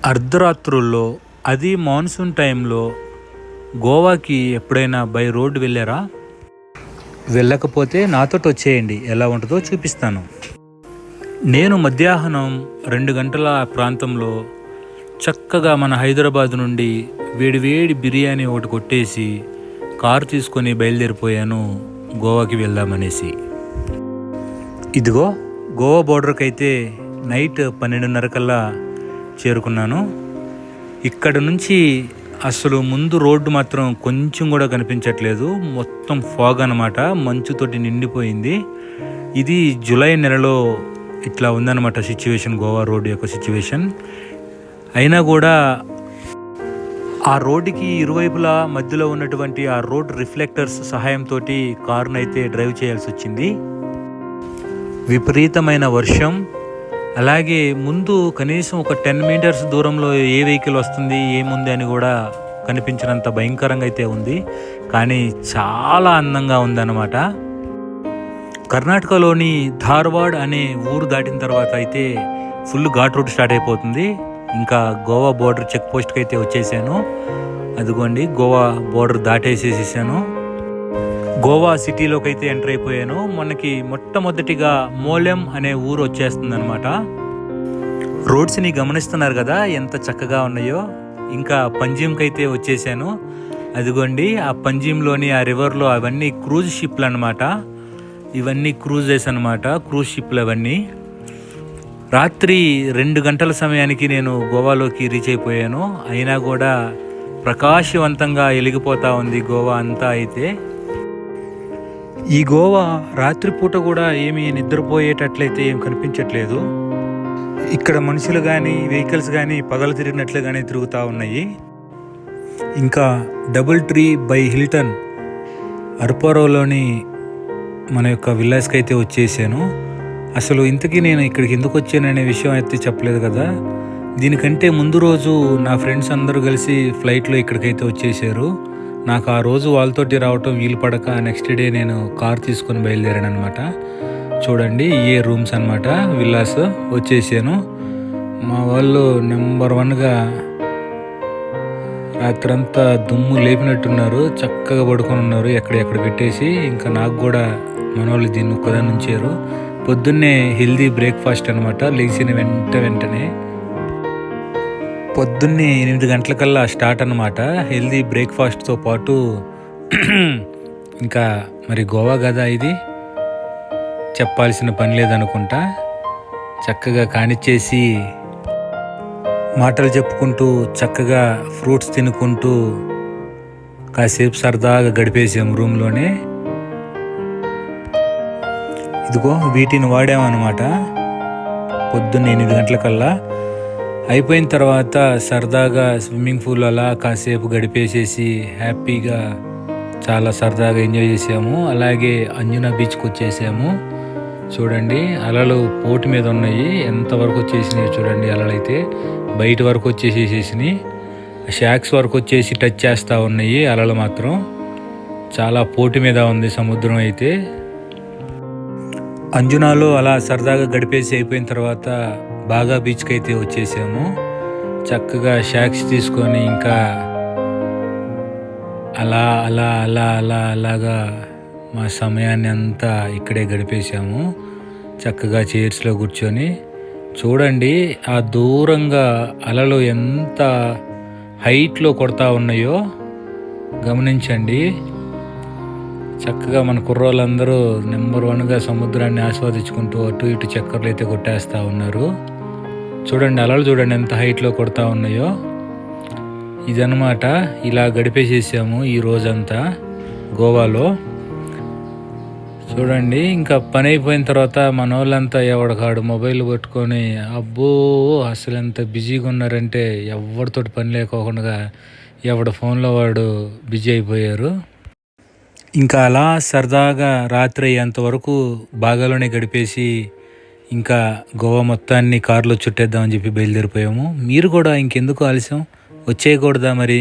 అర్ధరాత్రుల్లో అది మాన్సూన్ టైంలో గోవాకి ఎప్పుడైనా బై రోడ్ వెళ్ళారా? వెళ్ళకపోతే నాతోటి వచ్చేయండి, ఎలా ఉంటుందో చూపిస్తాను. నేను మధ్యాహ్నం 2 గంటల ప్రాంతంలో చక్కగా మన హైదరాబాద్ నుండి వేడివేడి బిర్యానీ ఒకటి కొట్టేసి కారు తీసుకొని బయలుదేరిపోయాను గోవాకి వెళ్దామనేసి. ఇదిగో గోవా బోర్డర్కి అయితే నైట్ 12:30 కల్లా చేరుకున్నాను. ఇక్కడ నుంచి అసలు ముందు రోడ్డు మాత్రం కొంచెం కూడా కనిపించట్లేదు, మొత్తం ఫాగ్ అన్నమాట, మంచుతోటి నిండిపోయింది. ఇది జూలై నెలలో ఇట్లా ఉందన్నమాట సిచ్యువేషన్, గోవా రోడ్డు యొక్క సిచ్యువేషన్. అయినా కూడా ఆ రోడ్డుకి ఇరువైపులా మధ్యలో ఉన్నటువంటి ఆ రోడ్ రిఫ్లెక్టర్స్ సహాయంతో కారును అయితే డ్రైవ్ చేయాల్సి వచ్చింది. విపరీతమైన వర్షం, అలాగే ముందు కనీసం ఒక 10 మీటర్స్ దూరంలో ఏ వెహికల్ వస్తుంది ఏముంది అని కూడా కనిపించినంత భయంకరంగా అయితే ఉంది. కానీ చాలా అందంగా ఉందన్నమాట. కర్ణాటకలోని ధార్వాడ్ అనే ఊరు దాటిన తర్వాత అయితే ఫుల్ ఘాట్ రోడ్ స్టార్ట్ అయిపోతుంది. ఇంకా గోవా బోర్డర్ చెక్ పోస్ట్కి అయితే వచ్చేసాను. అదిగోండి గోవా బోర్డర్ దాటేసేసాను. గోవా సిటీలోకి అయితే ఎంటర్ అయిపోయాను. మనకి మొట్టమొదటిగా మోలెం అనే ఊరు వచ్చేస్తుంది అనమాట. రోడ్స్ని గమనిస్తున్నారు కదా ఎంత చక్కగా ఉన్నాయో. ఇంకా పంజిమ్కి అయితే వచ్చేసాను. అదిగోండి ఆ పంజిమ్లోని ఆ రివర్లో అవన్నీ క్రూజ్ షిప్లు అనమాట. ఇవన్నీ క్రూజెస్ అనమాట, క్రూజ్ షిప్లు అవన్నీ. రాత్రి 2 గంటల సమయానికి నేను గోవాలోకి రీచ్ అయిపోయాను. అయినా కూడా ప్రకాశవంతంగా వెలిగిపోతూ ఉంది గోవా అంతా. అయితే ఈ గోవా రాత్రిపూట కూడా ఏమీ నిద్రపోయేటట్లయితే ఏం కనిపించట్లేదు. ఇక్కడ మనుషులు కానీ వెహికల్స్ కానీ పగలు తిరిగినట్లుగానే తిరుగుతూ ఉన్నాయి. ఇంకా డబుల్ ట్రీ బై హిల్టన్ అర్పారోలోని మన యొక్క విల్లాస్కి అయితే వచ్చేసాను. అసలు ఇంతకీ నేను ఇక్కడికి ఎందుకు వచ్చాననే విషయం అయితే చెప్పలేదు కదా. దీనికంటే ముందు రోజు నా ఫ్రెండ్స్ అందరూ కలిసి ఫ్లైట్లో ఇక్కడికైతే వచ్చేసారు. నాకు ఆ రోజు వాళ్ళతోటి రావటం వీలు పడక నెక్స్ట్ డే నేను కార్ తీసుకొని బయలుదేరాను అనమాట. చూడండి ఏ రూమ్స్ అనమాట, విల్లాస్ వచ్చేసాను. మా వాళ్ళు నెంబర్ 1గా రాత్రంతా దుమ్ము లేపినట్టున్నారు, చక్కగా పడుకొని ఉన్నారు ఎక్కడెక్కడ పెట్టేసి. ఇంకా నాకు కూడా మన వాళ్ళు దీన్ని ఒక్కదాన్ని ఉంచారు. పొద్దున్నే హెల్దీ బ్రేక్ఫాస్ట్ అనమాట. లేచిన వెంటనే పొద్దున్నే 8 గంటలకల్లా స్టార్ట్ అనమాట హెల్దీ బ్రేక్ఫాస్ట్తో పాటు. ఇంకా మరి గోవా కదా ఇది, చెప్పాల్సిన పని లేదనుకుంటా. చక్కగా కానిచ్చేసి మాటలు చెప్పుకుంటూ చక్కగా ఫ్రూట్స్ తినుకుంటూ కాసేపు సరదాగా గడిపేసాము రూమ్లోనే. ఇదిగో వీటిని వాడామన్నమాట పొద్దున్న 8 గంటలకల్లా. అయిపోయిన తర్వాత సరదాగా స్విమ్మింగ్ పూల్ అలా కాసేపు గడిపేసేసి హ్యాపీగా చాలా సరదాగా ఎంజాయ్ చేసాము. అలాగే అంజునా బీచ్కి వచ్చేసాము. చూడండి అలలు పోటు మీద ఉన్నాయి, ఎంతవరకు వచ్చేసినాయి చూడండి. అలలు అయితే బయట వరకు వచ్చేసేసినాయి, షాక్స్ వరకు వచ్చేసి టచ్ చేస్తూ ఉన్నాయి. అలలు మాత్రం చాలా పోటు మీద ఉంది సముద్రం అయితే. అంజునాలో అలా సరదాగా గడిపేసి అయిపోయిన తర్వాత బాగా బీచ్కి అయితే వచ్చేసాము. చక్కగా షాక్స్ తీసుకొని ఇంకా అలాగా మా సమయాన్ని అంతా ఇక్కడే గడిపేసాము. చక్కగా చైర్స్లో కూర్చొని చూడండి ఆ దూరంగా అలలు ఎంత హైట్లో కొడతా ఉన్నాయో గమనించండి. చక్కగా మన కుర్రోళ్ళందరూ నెంబర్ 1గా సముద్రాన్ని ఆస్వాదించుకుంటూ అటు ఇటు చక్కర్లు అయితే కొట్టేస్తూ ఉన్నారు. చూడండి అలలు చూడండి ఎంత హైట్లో కొడతా ఉన్నాయో. ఇదన్నమాట, ఇలా గడిపేసేసాము ఈ రోజంతా గోవాలో. చూడండి ఇంకా పని అయిపోయిన తర్వాత మన వాళ్ళంతా ఎవడకాడు మొబైల్ పట్టుకొని, అబ్బో అసలు ఎంత బిజీగా ఉన్నారంటే ఎవరితోటి పని లేకోకుండా ఎవడ ఫోన్లో వాడు బిజీ అయిపోయారు. ఇంకా అలా సరదాగా రాత్రి అయ్యేంతవరకు బాగాలోనే గడిపేసి ఇంకా గోవా మొత్తాన్ని కారులో చుట్టేద్దామని చెప్పి బయలుదేరిపోయాము. మీరు కూడా ఇంకెందుకు ఆలస్యం, వచ్చేయకూడదా మరి?